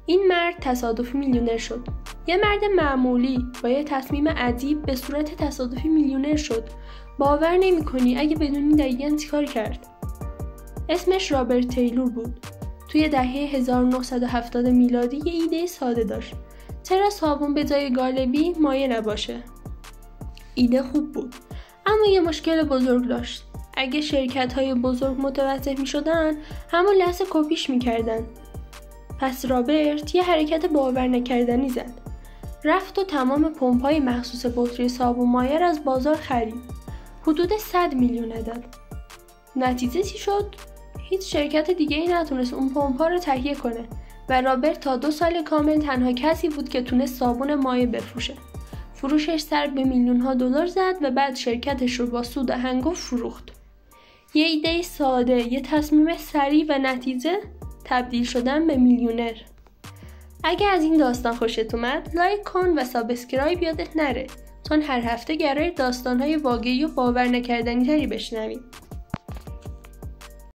این مرد تصادفی میلیونر شد. یه مرد معمولی با یه تصمیم عجیب به صورت تصادفی میلیونر شد. باور نمی‌کنی اگه بدونی دقیقاً چیکار کرد. اسمش رابرت تیلور بود. توی دهه 1970 میلادی یه ایده ساده داشت. چرا صابون به جای گالبی مایع نباشه؟ ایده خوب بود، اما یه مشکل بزرگ داشت. اگه شرکت‌های بزرگ متوجه می‌شدن، همون لحظه کپیش می‌کردن. پس رابرت یه حرکت باور نکردنی زد. رفت و تمام پمپ‌های مخصوص بطری صابون مایع از بازار خرید. حدود 100 میلیون عدد. نتیجه چی شد؟ هیچ شرکت دیگه‌ای نتونست اون پمپ‌ها رو تهیه کنه و رابرت تا 2 سال کامل تنها کسی بود که تونست صابون مایع بفروشه. فروشش سر به میلیون‌ها دلار زد و بعد شرکتش رو با سود هنگفت فروخت. یه ایده ساده، یه تصمیم سریع و نتیجه تبدیل شدن به میلیونر. اگه از این داستان خوشت اومد، لایک کن و سابسکرایب یادت نره، چون هر هفته قراره داستان‌های واقعی و باور نکردنی تری بشنویم.